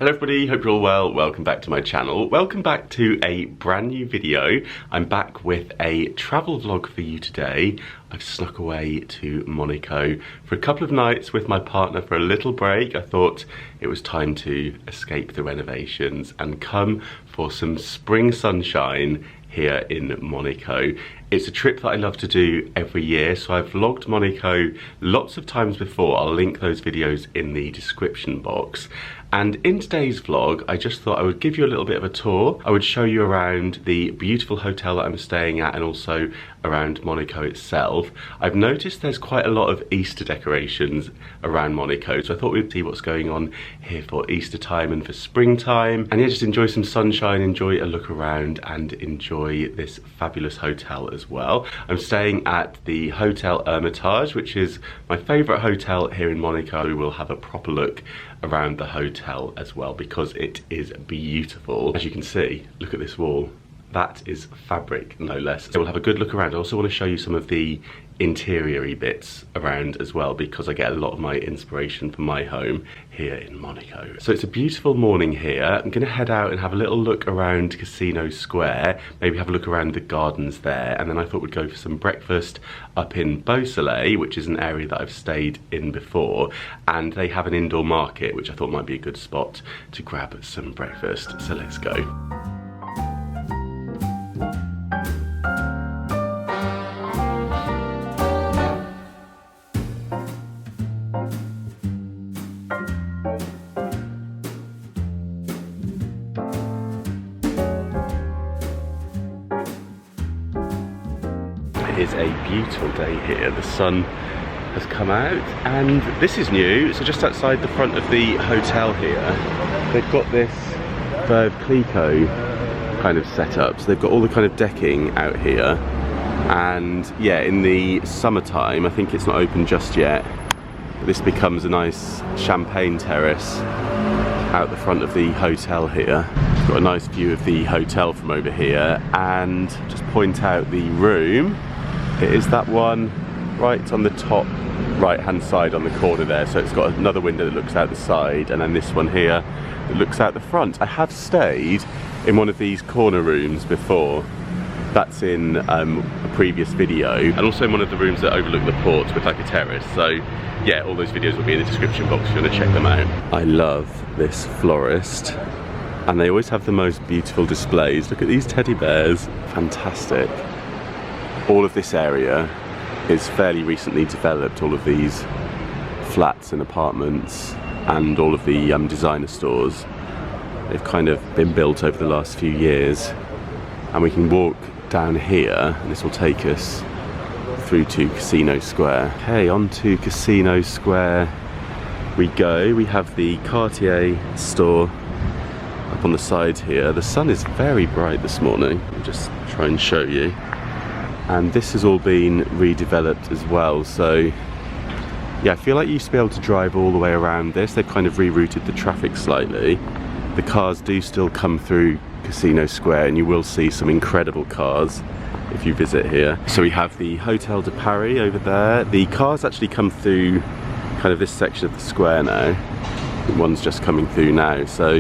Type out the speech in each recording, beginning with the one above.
Hello everybody, hope you're all well. Welcome back to my channel. Welcome back to a brand new video. I'm back with a travel vlog for you today. I've snuck away to Monaco for a couple of nights with my partner for a little break. I thought it was time to escape the renovations and come for some spring sunshine here in Monaco. It's a trip that I love to do every year, so I've vlogged Monaco lots of times before. I'll link those videos in the description box. And in today's vlog, I just thought I would give you a little bit of a tour. I would show you around the beautiful hotel that I'm staying at and also around Monaco itself. I've noticed there's quite a lot of Easter decorations around Monaco, so I thought we'd see what's going on here for Easter time and for springtime. And yeah, just enjoy some sunshine, enjoy a look around and enjoy this fabulous hotel as well. I'm staying at the Hotel Hermitage, which is my favourite hotel here in Monaco. We will have a proper look around the hotel as well because it is beautiful. As you can see, look at this wall. That is fabric, no less. So we'll have a good look around. I also want to show you some of the interior-y bits around as well because I get a lot of my inspiration for my home here in Monaco. So it's a beautiful morning here. I'm going to head out and have a little look around Casino Square, maybe have a look around the gardens there, and then I thought we'd go for some breakfast up in Beausoleil, which is an area that I've stayed in before, and they have an indoor market, which I thought might be a good spot to grab some breakfast. So let's go. It is a beautiful day here. The sun has come out and this is new. So just outside the front of the hotel here, they've got this Veuve Clicquot kind of setup. So they've got all the kind of decking out here, and yeah, in the summertime, I think it's not open just yet, but this becomes a nice champagne terrace out the front of the hotel here. It's got a nice view of the hotel from over here, and just point out the room. It is that one right on the top right hand side on the corner there, so it's got another window that looks out the side, and then this one here that looks out the front. I have stayed in one of these corner rooms before. That's in a previous video, and also in one of the rooms that overlook the port with like a terrace. So yeah, all those videos will be in the description box if you want to check them out. I love this florist, and they always have the most beautiful displays. Look at these teddy bears, fantastic. All of this area is fairly recently developed, all of these flats and apartments and all of the designer stores. They've kind of been built over the last few years, and we can walk down here and this will take us through to Casino Square. Okay, on to Casino Square we go. We have the Cartier store up on the side here. The sun is very bright this morning. I'll just try and show you. And this has all been redeveloped as well, so yeah, I feel like you used to be able to drive all the way around this. They've kind of rerouted the traffic slightly. The cars do still come through Casino Square, and you will see some incredible cars if you visit here. So we have the Hotel de Paris over there. The cars actually come through kind of this section of the square now. One's just coming through now, so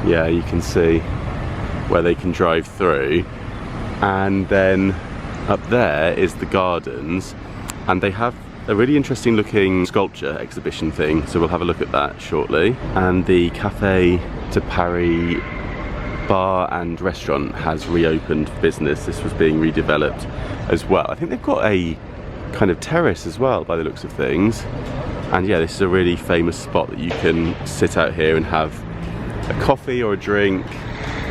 yeah, you can see where they can drive through. And then up there is the gardens, and they have a really interesting looking sculpture exhibition thing, so we'll have a look at that shortly. And the Café de Paris bar and restaurant has reopened for business. This was being redeveloped as well. I think they've got a kind of terrace as well by the looks of things. And yeah, this is a really famous spot that you can sit out here and have a coffee or a drink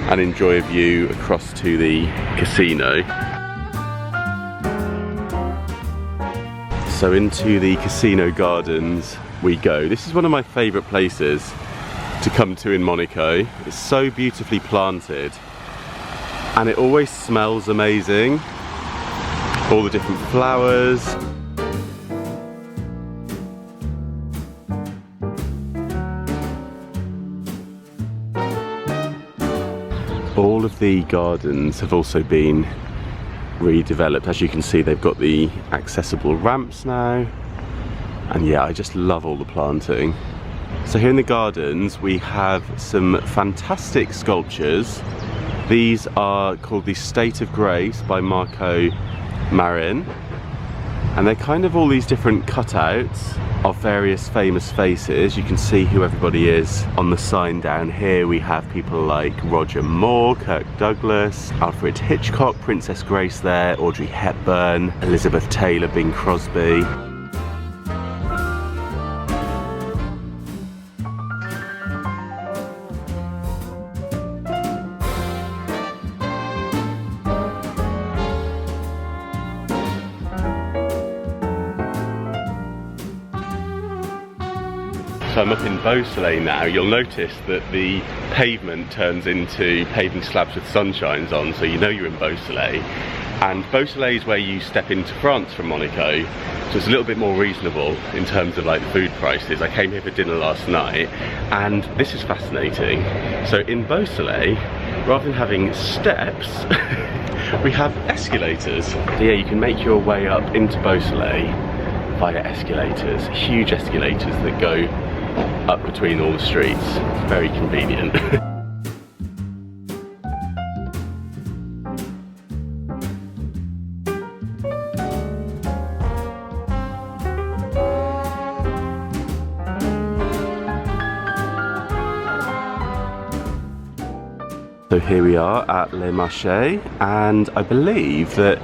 and enjoy a view across to the casino. So into the casino gardens we go. This is one of my favourite places to come to in Monaco. It's so beautifully planted and it always smells amazing. All the different flowers. All of the gardens have also been redeveloped. As you can see, they've got the accessible ramps now, and yeah, I just love all the planting. So here in the gardens we have some fantastic sculptures. These are called the State of Grace by Marco Marin, and they're kind of all these different cutouts of various famous faces. You can see who everybody is on the sign down here. We have people like Roger Moore, Kirk Douglas, Alfred Hitchcock, Princess Grace there, Audrey Hepburn, Elizabeth Taylor, Bing Crosby. So I'm up in Beausoleil now. You'll notice that the pavement turns into paving slabs with sunshines on, so you know you're in Beausoleil. And Beausoleil is where you step into France from Monaco, so it's a little bit more reasonable in terms of like the food prices. I came here for dinner last night, and this is fascinating. So in Beausoleil, rather than having steps, we have escalators. So yeah, you can make your way up into Beausoleil via escalators, huge escalators that go up between all the streets. Very convenient. So here we are at Le Marché, and I believe that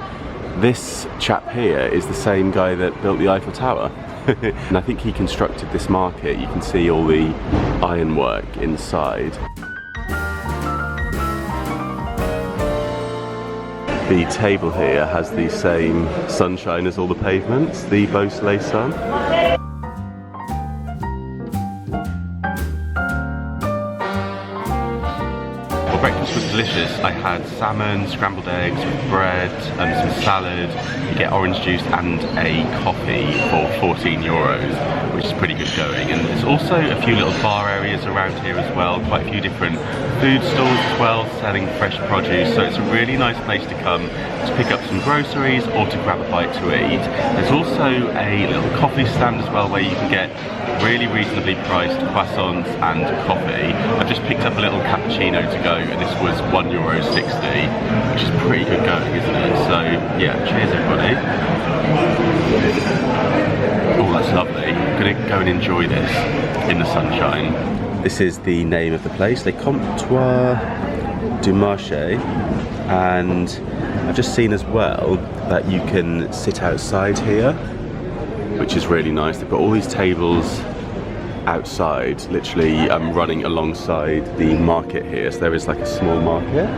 this chap here is the same guy that built the Eiffel Tower. And I think he constructed this market. You can see all the ironwork inside. The table here has the same sunshine as all the pavements, the Beausoleil sun. Breakfast was delicious. I had salmon, scrambled eggs with bread, some salad. You get orange juice and a coffee for 14 euros, which is pretty good going. And there's also a few little bar areas around here as well, quite a few different food stalls as well, selling fresh produce. So it's a really nice place to come to pick up some groceries or to grab a bite to eat. There's also a little coffee stand as well where you can get really reasonably priced croissants and coffee. I've just picked up a little cappuccino to go, and this was €1.60, which is pretty good going, isn't it? So yeah, cheers everybody. Oh, that's lovely. I'm gonna go and enjoy this in the sunshine. This is the name of the place, Les Comptoirs du Marché, and I've just seen as well that you can sit outside here, which is really nice. They've got all these tables outside, literally running alongside the market here. So there is like a small market.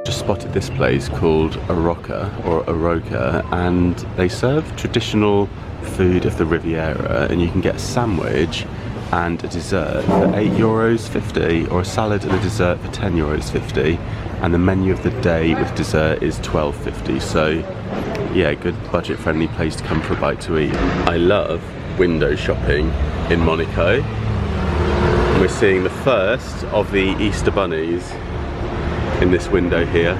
Just spotted this place called Aroca or Aroca, and they serve traditional food of the Riviera, and you can get a sandwich and a dessert for €8.50, or a salad and a dessert for €10.50, and the menu of the day with dessert is $12.50. So yeah, good budget friendly place to come for a bite to eat. I love window shopping in Monaco. We're seeing the first of the Easter bunnies in this window here.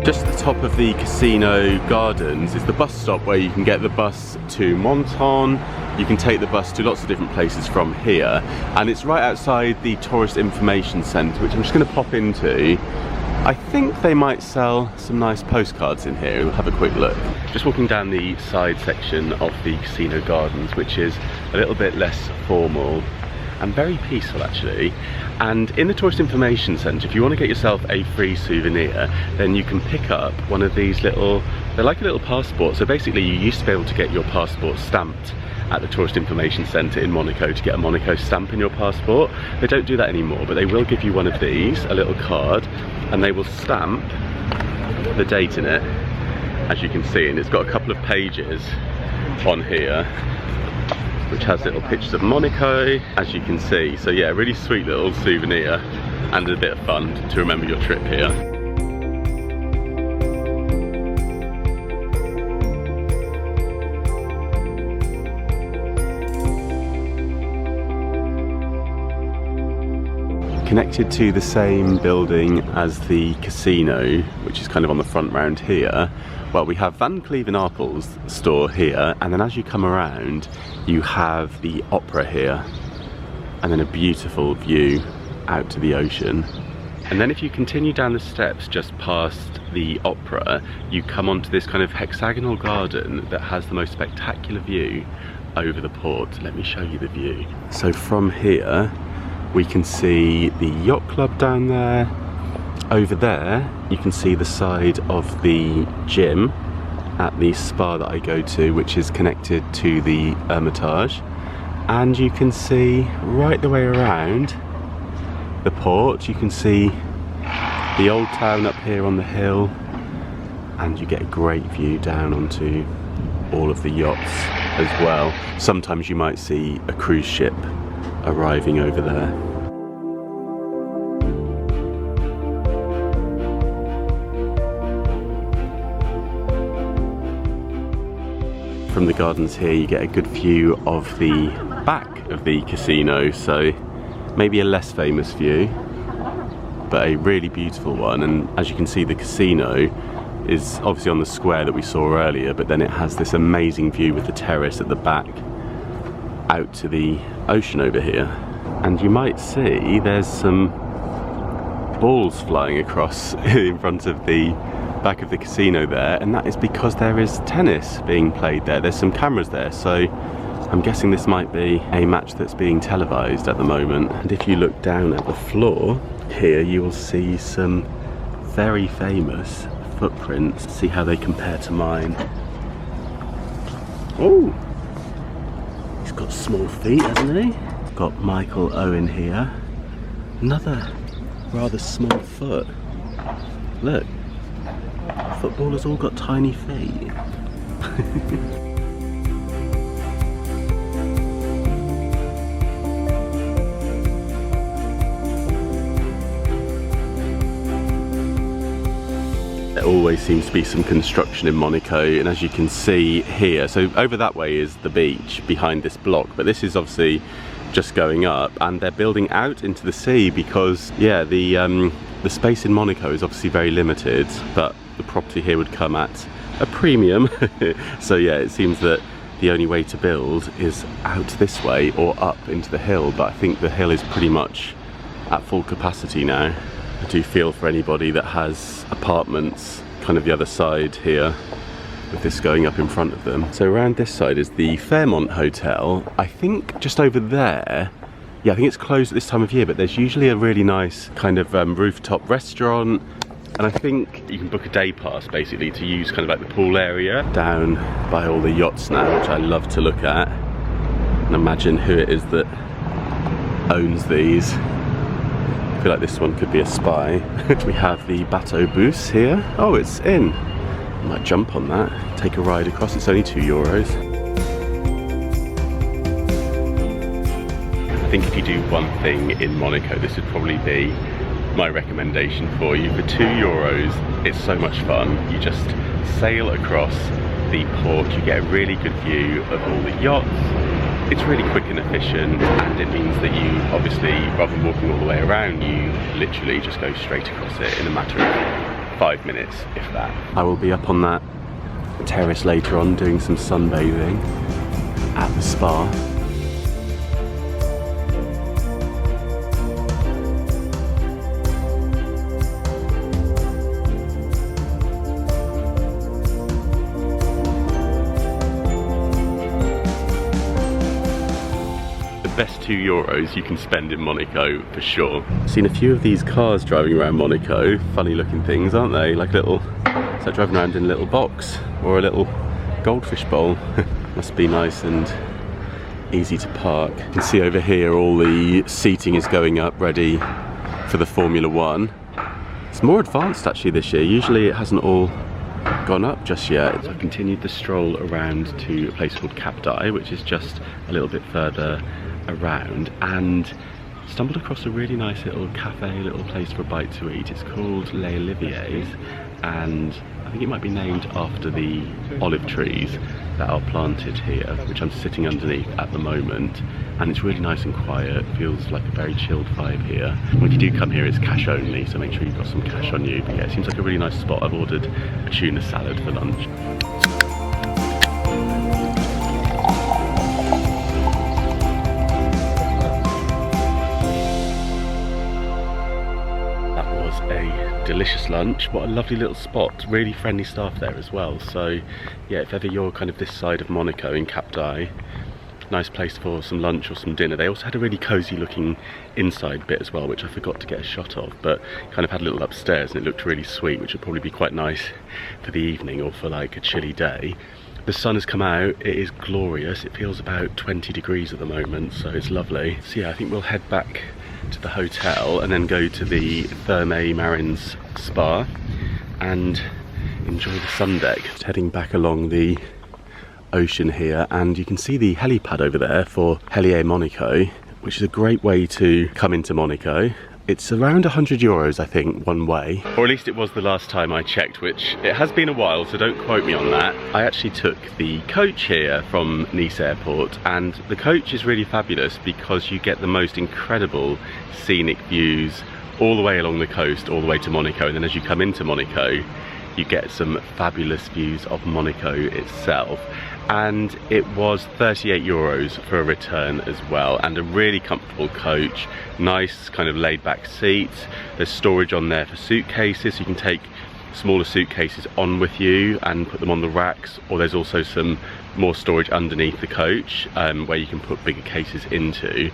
Just at the top of the casino gardens is the bus stop where you can get the bus to Menton. You can take the bus to lots of different places from here, and it's right outside the Tourist Information Centre, which I'm just going to pop into. I think they might sell some nice postcards in here. We'll have a quick look. Just walking down the side section of the casino gardens, which is a little bit less formal. and very peaceful actually. And in the Tourist Information Centre, if you want to get yourself a free souvenir, then you can pick up one of these little, they're like a little passport. So basically you used to be able to get your passport stamped at the Tourist Information Centre in Monaco to get a Monaco stamp in your passport. They don't do that anymore, but they will give you one of these, a little card, and they will stamp the date in it, as you can see, and it's got a couple of pages on here which has little pictures of Monaco, as you can see. So yeah, really sweet little souvenir and a bit of fun to remember your trip here. Connected to the same building as the casino, which is kind of on the front round here, well, we have Van Cleef & Arpels store here, and then as you come around you have the opera here, and then a beautiful view out to the ocean. And then if you continue down the steps just past the opera, you come onto this kind of hexagonal garden that has the most spectacular view over the port. Let me show you the view. So from here we can see the yacht club down there. Over there you can see the side of the gym at the spa that I go to, which is connected to the Hermitage. And you can see right the way around the port, you can see the old town up here on the hill, and you get a great view down onto all of the yachts as well. Sometimes you might see a cruise ship arriving over there. From the gardens here you get a good view of the back of the casino, so maybe a less famous view, but a really beautiful one. And as you can see, the casino is obviously on the square that we saw earlier, but then it has this amazing view with the terrace at the back out to the ocean over here. And you might see there's some balls flying across in front of the back of the casino there, and that is because there is tennis being played there. There's some cameras there, so I'm guessing this might be a match that's being televised at the moment. And if you look down at the floor here, you will see some very famous footprints. See how they compare to mine. Oh, he's got small feet, hasn't he? Got Michael Owen here. Another rather small foot. Look, footballers all got tiny feet. There always seems to be some construction in Monaco, and as you can see here, so over that way is the beach behind this block, but this is obviously just going up, and they're building out into the sea because, yeah, the space in Monaco is obviously very limited, but the property here would come at a premium. So yeah, it seems that the only way to build is out this way or up into the hill, but I think the hill is pretty much at full capacity now. I do feel for anybody that has apartments kind of the other side here with this going up in front of them. So around this side is the Fairmont Hotel. I think just over there, yeah, I think it's closed at this time of year, but there's usually a really nice kind of rooftop restaurant, and I think you can book a day pass basically to use kind of like the pool area down by all the yachts now, which I love to look at and imagine who it is that owns these. I feel like this one could be a spy. We have the Bateau Bus here. Oh, it's in. I might jump on that, take a ride across. It's only €2. I think if you do one thing in Monaco, this would probably be my recommendation for you. For €2, it's so much fun. You just sail across the port, you get a really good view of all the yachts. It's really quick and efficient, and it means that you obviously, rather than walking all the way around, you literally just go straight across it in a matter of 5 minutes, if that. I will be up on that terrace later on doing some sunbathing at the spa. The best €2 you can spend in Monaco for sure. I've seen a few of these cars driving around Monaco, funny looking things, aren't they? Like little, it's like driving around in a little box or a little goldfish bowl. Must be nice and easy to park. You can see over here all the seating is going up ready for the Formula 1. It's more advanced actually this year. Usually it hasn't all gone up just yet. So I've continued the stroll around to a place called Cap d'Ai, which is just a little bit further around, and stumbled across a really nice little cafe, little place for a bite to eat. It's called Les Oliviers, and I think it might be named after the olive trees that are planted here, which I'm sitting underneath at the moment. And it's really nice and quiet, feels like a very chilled vibe here. And if you do come here, it's cash only, so make sure you've got some cash on you. But yeah, it seems like a really nice spot. I've ordered a tuna salad for lunch. A delicious lunch. What a lovely little spot, really friendly staff there as well. So yeah, if ever you're kind of this side of Monaco in Cap d'Ai, nice place for some lunch or some dinner. They also had a really cozy looking inside bit as well, which I forgot to get a shot of, but kind of had a little upstairs and it looked really sweet, which would probably be quite nice for the evening or for like a chilly day. The sun has come out, it is glorious. It feels about 20 degrees at the moment, so it's lovely. So yeah, I think we'll head back to the hotel and then go to the Thermae Marins spa and enjoy the sun deck. Just heading back along the ocean here, and you can see the helipad over there for Helier Monaco, which is a great way to come into Monaco. It's around €100 I think one way, or at least it was the last time I checked, which it has been a while, so don't quote me on that. I actually took the coach here from Nice airport, and the coach is really fabulous because you get the most incredible scenic views all the way along the coast, all the way to Monaco, and then as you come into Monaco you get some fabulous views of Monaco itself. And it was €38 for a return as well, and a really comfortable coach, nice kind of laid back seats. There's storage on there for suitcases, so you can take smaller suitcases on with you and put them on the racks, or there's also some more storage underneath the coach where you can put bigger cases into.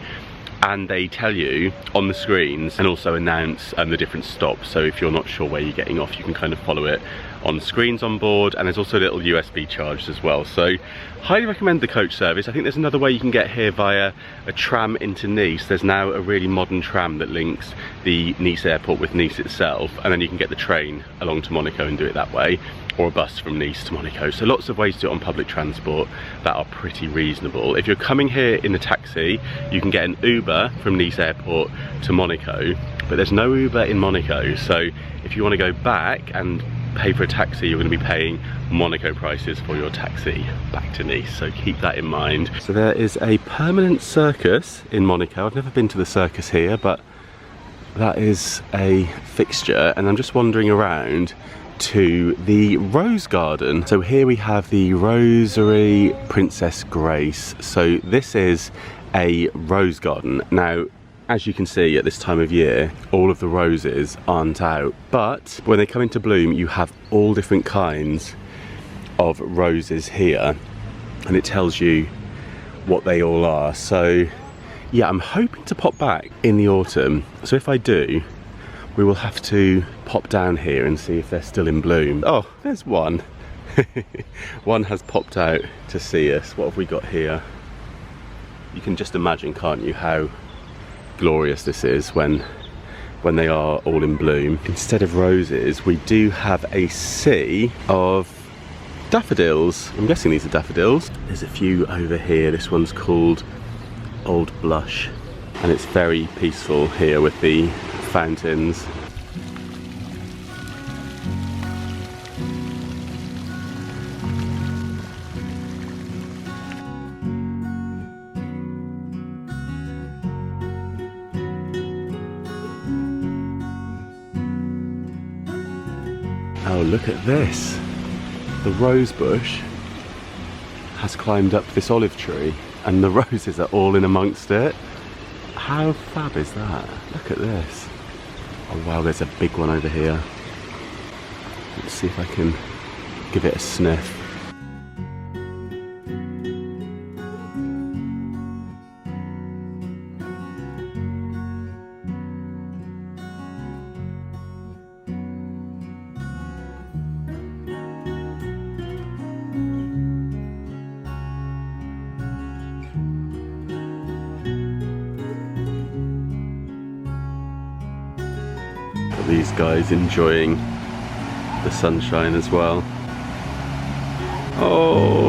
And they tell you on the screens and also announce the different stops, so if you're not sure where you're getting off, you can kind of follow it on screens on board. And there's also little USB chargers as well, so highly recommend the coach service. I think there's another way you can get here via a tram into Nice. There's now a really modern tram that links the Nice airport with Nice itself, and then you can get the train along to Monaco and do it that way, or a bus from Nice to Monaco. So lots of ways to do it on public transport that are pretty reasonable. If you're coming here in a taxi, you can get an Uber from Nice airport to Monaco, but there's no Uber in Monaco. So if you want to go back and pay for a taxi, you're going to be paying Monaco prices for your taxi back to Nice, so keep that in mind. So there is a permanent circus in Monaco. I've never been to the circus here, but that is a fixture, and I'm just wandering around to the Rose Garden. So here we have the Rosary Princess Grace. So this is a rose garden. Now, as you can see at this time of year, all of the roses aren't out, but when they come into bloom, you have all different kinds of roses here, and it tells you what they all are. So yeah, I'm hoping to pop back in the autumn. So if I do, we will have to pop down here and see if they're still in bloom. Oh, there's one. One has popped out to see us. What have we got here? You can just imagine, can't you, how glorious this is when they are all in bloom. Instead of roses, we do have a sea of daffodils. I'm guessing these are daffodils. There's a few over here. This one's called Old Blush, and it's very peaceful here with the fountains. Oh, look at this. The rose bush has climbed up this olive tree and the roses are all in amongst it. How fab is that? Look at this. Oh wow, there's a big one over here. Let's see if I can give it a sniff. these guys enjoying the sunshine as well. Oh,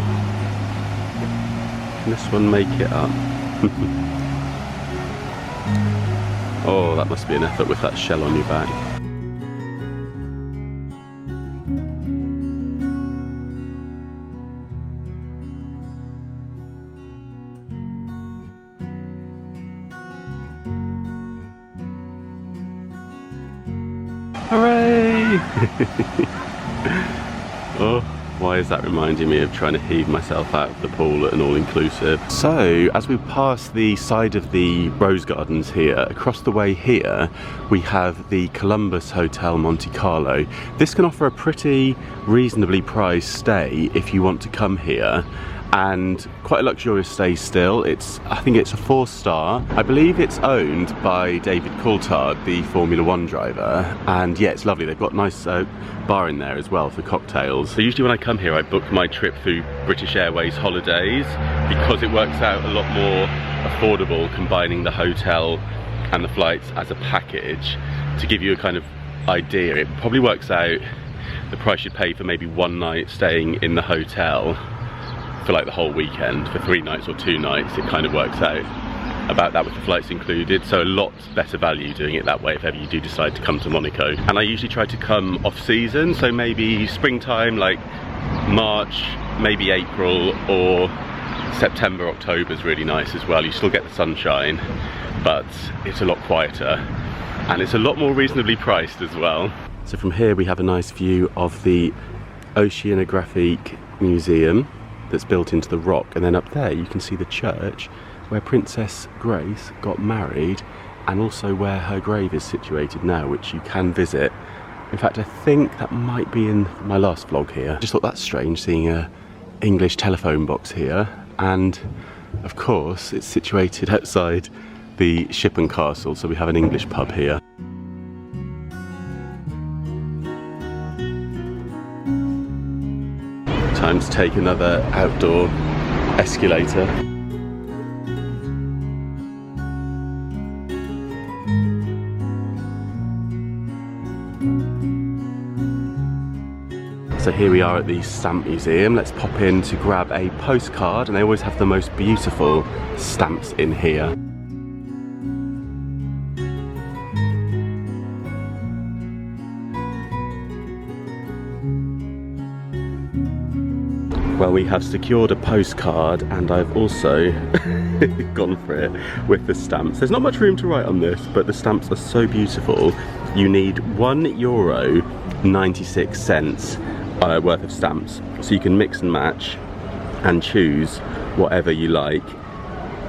can this one make it up? Oh, that must be an effort with that shell on your back. Hooray! Oh, why is that reminding me of trying to heave myself out of the pool at an all-inclusive? So, as we pass the side of the Rose Gardens here, across the way here, we have the Columbus Hotel Monte Carlo. This can offer a pretty reasonably priced stay if you want to come here. And quite a luxurious stay still. I think it's a 4-star. I believe it's owned by David Coulthard, the Formula 1 driver. And yeah, it's lovely. They've got a nice bar in there as well for cocktails. So usually when I come here, I book my trip through British Airways Holidays because it works out a lot more affordable combining the hotel and the flights as a package. To give you a kind of idea, it probably works out the price you'd pay for maybe one night staying in the hotel for like the whole weekend. For 3 nights or 2 nights, it kind of works out about that with the flights included. So a lot better value doing it that way if ever you do decide to come to Monaco. And I usually try to come off season, so maybe springtime, like March, maybe April, or September, October is really nice as well. You still get the sunshine, but it's a lot quieter and it's a lot more reasonably priced as well. So from here we have a nice view of the Oceanographic Museum that's built into the rock, and then up there you can see the church where Princess Grace got married, and also where her grave is situated now, which you can visit. In fact, I think that might be in my last vlog here. I just thought that's strange, seeing a English telephone box here, and of course it's situated outside the ship and castle, so we have an English pub here. Time to take another outdoor escalator. So here we are at the Stamp Museum. Let's pop in to grab a postcard, and they always have the most beautiful stamps in here. Well, we have secured a postcard, and I've also gone for it with the stamps. There's not much room to write on this, but the stamps are so beautiful. You need €1.96 worth of stamps. So you can mix and match and choose whatever you like.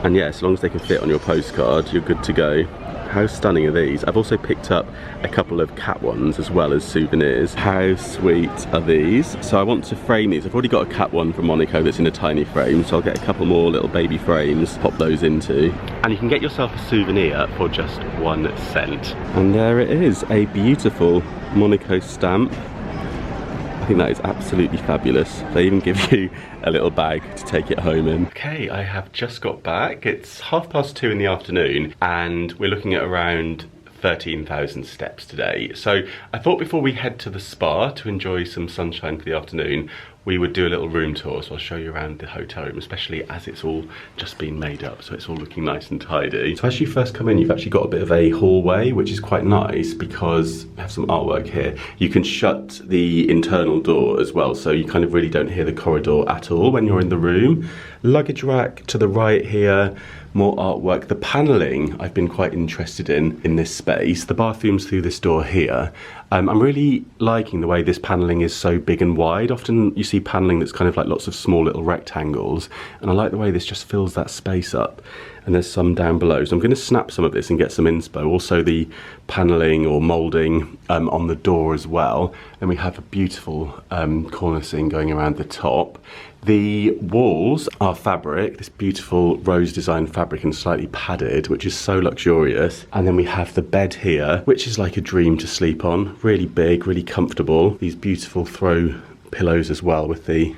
And yeah, as long as they can fit on your postcard, you're good to go. How stunning are these? I've also picked up a couple of cat ones as well as souvenirs. How sweet are these? So I want to frame these. I've already got a cat one from Monaco that's in a tiny frame, so I'll get a couple more little baby frames, pop those into. And you can get yourself a souvenir for just 1 cent. And there it is, a beautiful Monaco stamp. I think that is absolutely fabulous. They even give you a little bag to take it home in. Okay, I have just got back. It's 2:30 in the afternoon, and we're looking at around 13,000 steps today. So I thought before we head to the spa to enjoy some sunshine for the afternoon, we would do a little room tour. So I'll show you around the hotel room, especially as it's all just been made up, so it's all looking nice and tidy. So as you first come in, you've actually got a bit of a hallway, which is quite nice because we have some artwork here. You can shut the internal door as well, so you kind of really don't hear the corridor at all when you're in the room. Luggage rack to the right here, more artwork. The paneling I've been quite interested in this space. The bathroom's through this door here. I'm really liking the way this paneling is so big and wide. Often you see paneling that's kind of like lots of small little rectangles, and I like the way this just fills that space up. And there's some down below, so I'm going to snap some of this and get some inspo. Also the paneling or moulding on the door as well. Then we have a beautiful cornicing going around the top. The walls are fabric, this beautiful rose design fabric, and slightly padded, which is so luxurious. And then we have the bed here, which is like a dream to sleep on. Really big, really comfortable. These beautiful throw pillows as well with the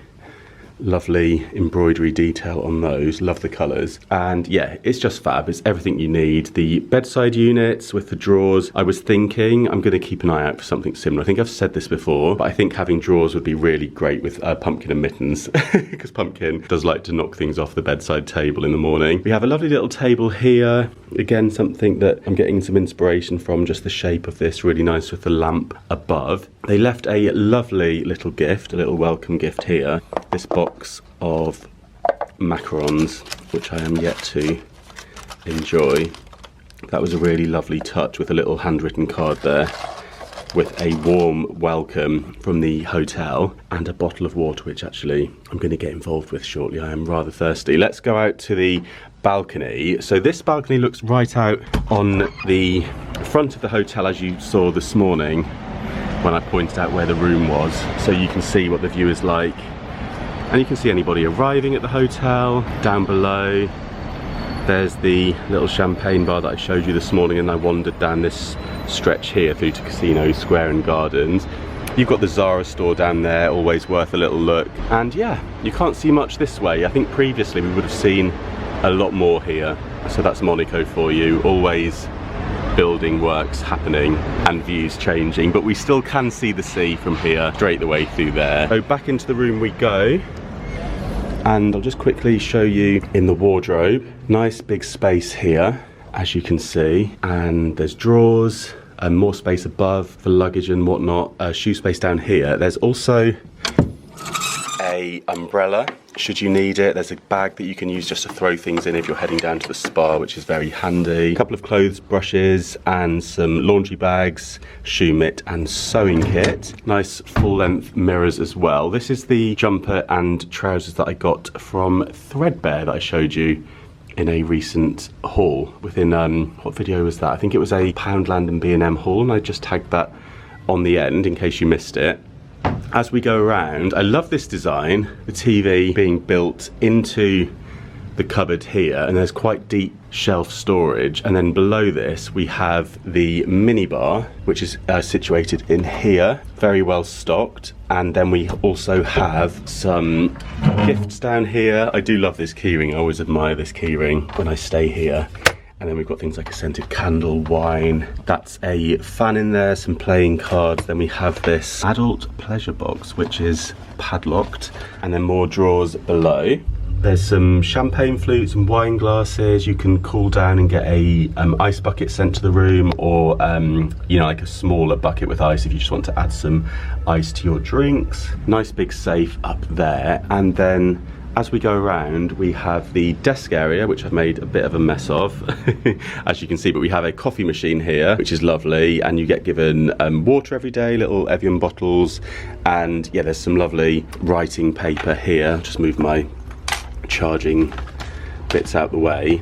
lovely embroidery detail on those. Love the colours. And yeah, it's just fab. It's everything you need. The bedside units with the drawers. I was thinking I'm going to keep an eye out for something similar. I think I've said this before, but I think having drawers would be really great with Pumpkin and Mittens, because Pumpkin does like to knock things off the bedside table in the morning. We have a lovely little table here. Again, something that I'm getting some inspiration from, just the shape of this, really nice with the lamp above. They left a lovely little gift, a little welcome gift here. This box of macarons, which I am yet to enjoy. That was a really lovely touch with a little handwritten card there with a warm welcome from the hotel and a bottle of water, which actually I'm going to get involved with shortly. I am rather thirsty. Let's go out to the balcony. So this balcony looks right out on the front of the hotel, as you saw this morning when I pointed out where the room was, so you can see what the view is like. And you can see anybody arriving at the hotel. Down below there's the little champagne bar that I showed you this morning, and I wandered down this stretch here through to Casino Square and Gardens. You've got the Zara store down there, always worth a little look. And yeah, you can't see much this way. I think previously we would have seen a lot more here. So that's Monaco for you. Always building works happening and views changing, but we still can see the sea from here straight the way through there. So back into the room we go, and I'll just quickly show you in the wardrobe. Nice big space here, as you can see, and there's drawers and more space above for luggage and whatnot. Shoe space down here. There's also a umbrella should you need it. There's a bag that you can use just to throw things in if you're heading down to the spa, which is very handy. A couple of clothes brushes and some laundry bags, shoe mitt and sewing kit. Nice full-length mirrors as well. This is the jumper and trousers that I got from Threadbare that I showed you in a recent haul within, what video was that? I think it was a Poundland and B&M haul, and I just tagged that on the end in case you missed it. As we go around, I love this design, the TV being built into the cupboard here, and there's quite deep shelf storage, and then below this we have the minibar, which is situated in here, very well stocked. And then we also have some gifts down here. I do love this keyring. I always admire this keyring when I stay here. And then we've got things like a scented candle, wine. That's a fan in there, some playing cards. Then we have this adult pleasure box, which is padlocked. And then more drawers below. There's some champagne flutes and wine glasses. You can cool down and get a ice bucket sent to the room, or you know, like a smaller bucket with ice if you just want to add some ice to your drinks. Nice big safe up there. And then as we go around, we have the desk area, which I've made a bit of a mess of, as you can see, but we have a coffee machine here, which is lovely, and you get given water every day, little Evian bottles, and yeah, there's some lovely writing paper here. I'll just move my charging bits out the way.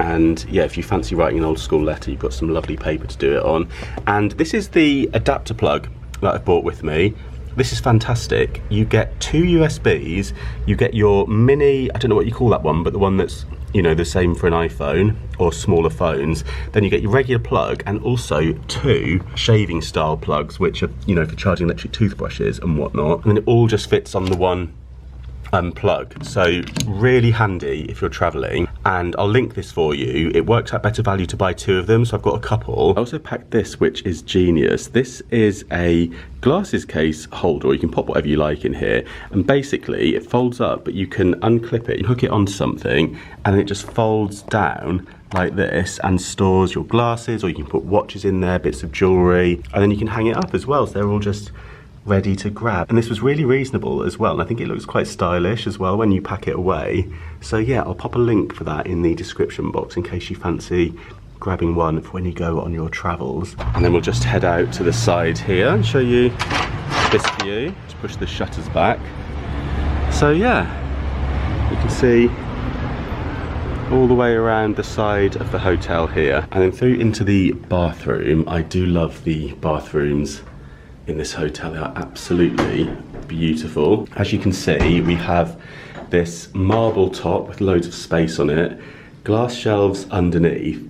And yeah, if you fancy writing an old school letter, you've got some lovely paper to do it on. And this is the adapter plug that I've brought with me. This is fantastic. You get 2 USBs, you get your mini, I don't know what you call that one, but the one that's, you know, the same for an iPhone or smaller phones. Then you get your regular plug, and also 2 shaving style plugs, which are, you know, for charging electric toothbrushes and whatnot. And then it all just fits on the one plug. So really handy if you're traveling, and I'll link this for you. It works out better value to buy 2 of them, so I've got a couple. I also packed this, which is genius. This is a glasses case holder. You can pop whatever you like in here, and basically it folds up, but you can unclip it, you hook it onto something, and then it just folds down like this and stores your glasses, or you can put watches in there, bits of jewelry, and then you can hang it up as well, so they're all just ready to grab. And this was really reasonable as well, and I think it looks quite stylish as well when you pack it away. So yeah, I'll pop a link for that in the description box in case you fancy grabbing one for when you go on your travels. And then we'll just head out to the side here and show you this view. Let's push the shutters back. So yeah, you can see all the way around the side of the hotel here, and then through into the bathroom. I do love the bathrooms in this hotel. They are absolutely beautiful. As you can see, we have this marble top with loads of space on it, glass shelves underneath,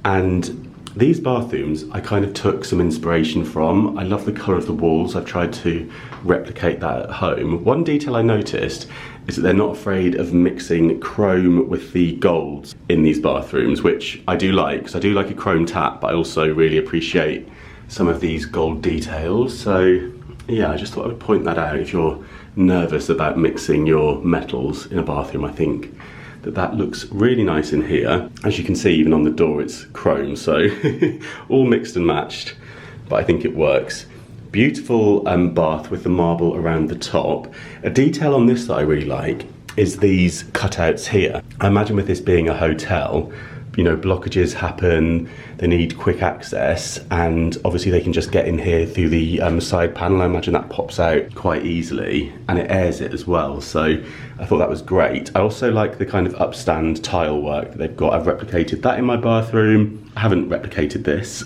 and these bathrooms I kind of took some inspiration from. I love the colour of the walls. I've tried to replicate that at home. One detail I noticed is that they're not afraid of mixing chrome with the golds in these bathrooms, which I do like, because I do like a chrome tap, but I also really appreciate some of these gold details. So yeah, I just thought I would point that out. If you're nervous about mixing your metals in a bathroom, I think that looks really nice in here. As you can see, even on the door, it's chrome, so all mixed and matched, but I think it works. Beautiful bath with the marble around the top. A detail on this that I really like is these cutouts here. I imagine with this being a hotel, you know, blockages happen, they need quick access, and obviously they can just get in here through the side panel. I imagine that pops out quite easily, and it airs it as well, so I thought that was great. I also like the kind of upstand tile work that they've got. I've replicated that in my bathroom. I haven't replicated this.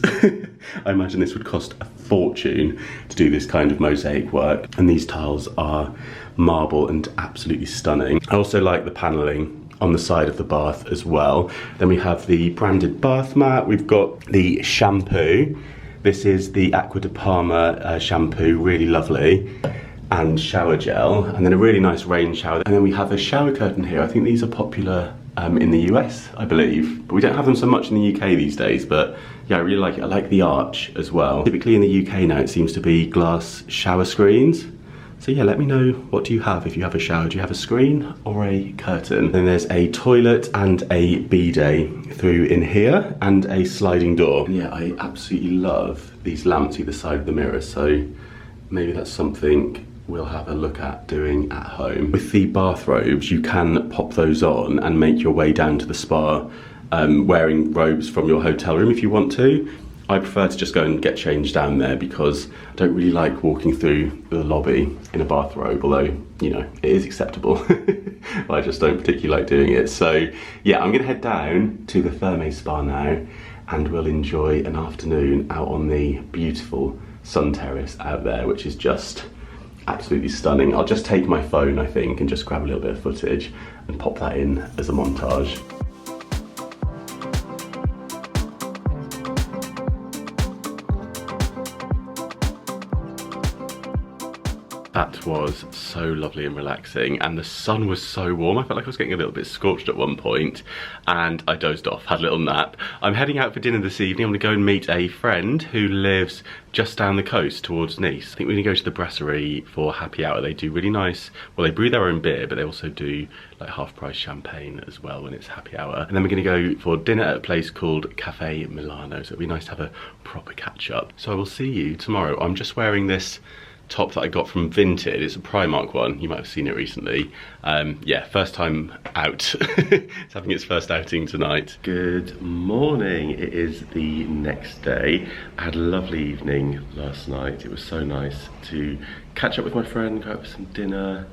I imagine this would cost a fortune to do this kind of mosaic work, and these tiles are marble and absolutely stunning. I also like the paneling on the side of the bath as well. Then we have the branded bath mat. We've got the shampoo. This is the Acqua di Parma shampoo, really lovely, and shower gel, and then a really nice rain shower. And then we have a shower curtain here. I think these are popular in the US, I believe, but we don't have them so much in the UK these days. But yeah, I really like it. I like the arch as well. Typically in the UK now, it seems to be glass shower screens. So yeah, let me know, what do you have if you have a shower? Do you have a screen or a curtain? Then there's a toilet and a bidet through in here, and a sliding door. And yeah, I absolutely love these lamps either side of the mirror, so maybe that's something we'll have a look at doing at home. With the bathrobes, you can pop those on and make your way down to the spa wearing robes from your hotel room if you want to. I prefer to just go and get changed down there because I don't really like walking through the lobby in a bathrobe, although, you know, it is acceptable. But I just don't particularly like doing it. So yeah, I'm gonna head down to the Therme Spa now, and we'll enjoy an afternoon out on the beautiful sun terrace out there, which is just absolutely stunning. I'll just take my phone, I think, and just grab a little bit of footage and pop that in as a montage. That was so lovely and relaxing, and the sun was so warm. I felt like I was getting a little bit scorched at one point, and I dozed off, had a little nap. I'm heading out for dinner this evening. I'm gonna go and meet a friend who lives just down the coast towards Nice. I think we're gonna go to the brasserie for happy hour. They do really nice, well, they brew their own beer, but they also do like half-price champagne as well when it's happy hour. And then we're gonna go for dinner at a place called Cafe Milano, so it'll be nice to have a proper catch up. So I will see you tomorrow. I'm just wearing this top that I got from Vinted. It's a Primark one, you might have seen it recently. Yeah, first time out. It's having its first outing tonight. Good morning, it is the next day. I had a lovely evening last night. It was so nice to catch up with my friend, go out for some dinner,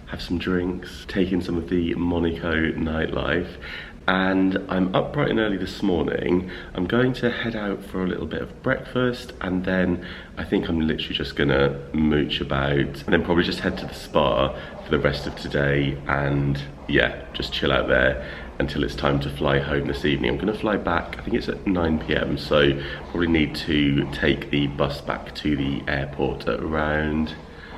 have some drinks, take in some of the Monaco nightlife. And I'm up bright and early this morning. I'm going to head out for a little bit of breakfast, and then I think I'm literally just gonna mooch about, and then probably just head to the spa for the rest of today, and yeah, just chill out there until it's time to fly home this evening. I'm gonna fly back, I think it's at 9 PM, so probably need to take the bus back to the airport at around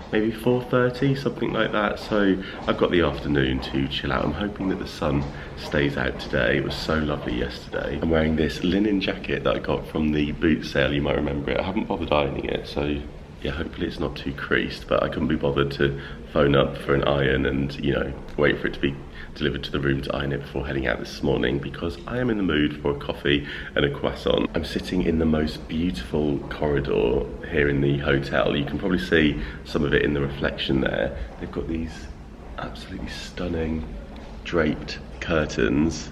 maybe 4:30, something like that. So I've got the afternoon to chill out. I'm hoping that the sun stays out today. It was so lovely yesterday. I'm wearing this linen jacket that I got from the boot sale, you might remember it. I haven't bothered ironing it, so yeah, hopefully it's not too creased, but I couldn't be bothered to phone up for an iron and, you know, wait for it to be delivered to the room to iron it before heading out this morning, because I am in the mood for a coffee and a croissant. I'm sitting in the most beautiful corridor here in the hotel. You can probably see some of it in the reflection there. They've got these absolutely stunning draped curtains,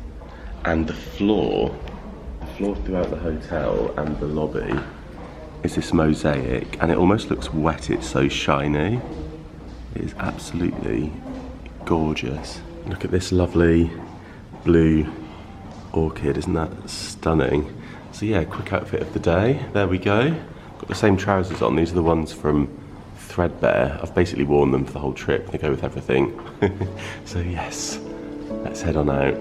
and the floor throughout the hotel and the lobby is this mosaic, and it almost looks wet, it's so shiny. It is absolutely gorgeous. Look at this lovely blue orchid, isn't that stunning? So yeah, quick outfit of the day, there we go. Got the same trousers on, these are the ones from Threadbare. I've basically worn them for the whole trip, they go with everything. So yes, let's head on out.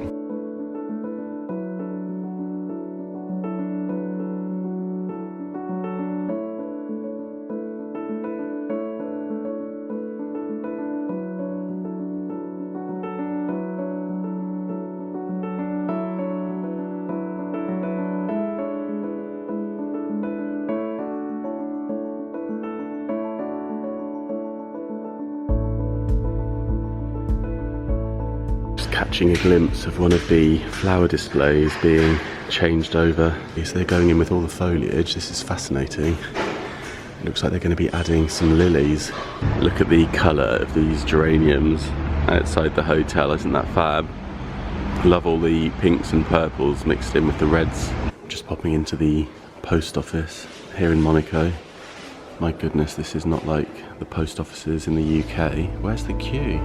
catching a glimpse of one of the flower displays being changed over. So they're going in with all the foliage. This is fascinating. It looks like they're going to be adding some lilies. Look at the colour of these geraniums outside the hotel. Isn't that fab? Love all the pinks and purples mixed in with the reds. Just popping into the post office here in Monaco. My goodness, this is not like the post offices in the UK. Where's the queue?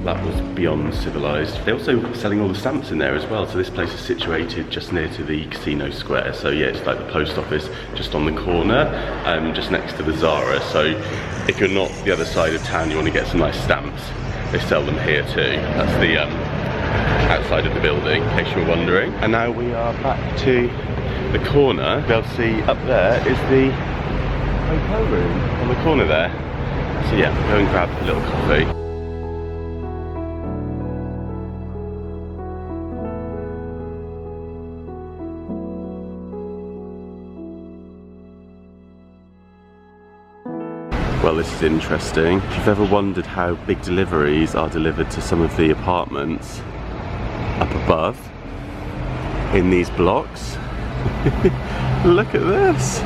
That was beyond civilised. They're also selling all the stamps in there as well. So this place is situated just near to the casino square. So yeah, it's like the post office just on the corner, just next to the Zara. So if you're not the other side of town, you want to get some nice stamps, they sell them here too. That's the outside of the building, in case you're wondering. And now we are back to the corner. They'll see up there is the hotel room on the corner there. So yeah, go and grab a little coffee. Well, this is interesting. If you've ever wondered how big deliveries are delivered to some of the apartments up above in these blocks, look at this.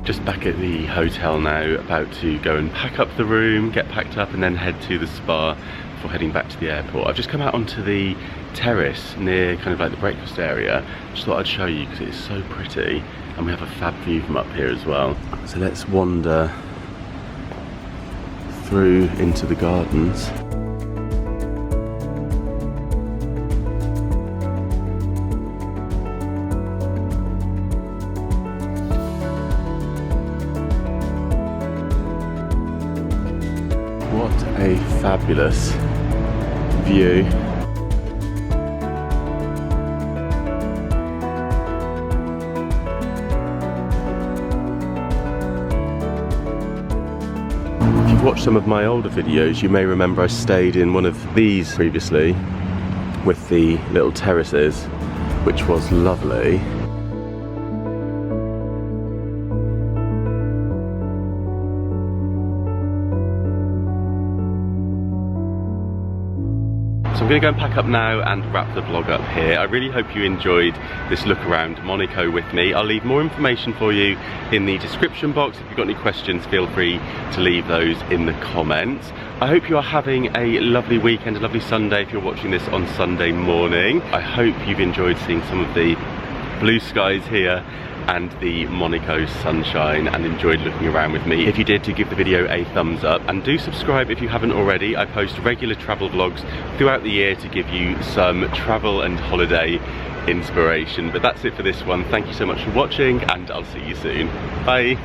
Just back at the hotel now, about to go and pack up the room, get packed up and then head to the spa before heading back to the airport. I've just come out onto the terrace near kind of like the breakfast area. Just thought I'd show you because it's so pretty and we have a fab view from up here as well. So let's wander through into the gardens. What a fabulous view. If you've watched some of my older videos, you may remember I stayed in one of these previously with the little terraces, which was lovely. So I'm going to go and pack up now and wrap the vlog up here. I really hope you enjoyed this look around Monaco with me. I'll leave more information for you in the description box. If you've got any questions, feel free to leave those in the comments. I hope you are having a lovely weekend, a lovely Sunday if you're watching this on Sunday morning. I hope you've enjoyed seeing some of the blue skies here and the Monaco sunshine and enjoyed looking around with me. If you did, do give the video a thumbs up and do subscribe if you haven't already. I post regular travel vlogs throughout the year to give you some travel and holiday inspiration. But that's it for this one. Thank you so much for watching and I'll see you soon. Bye.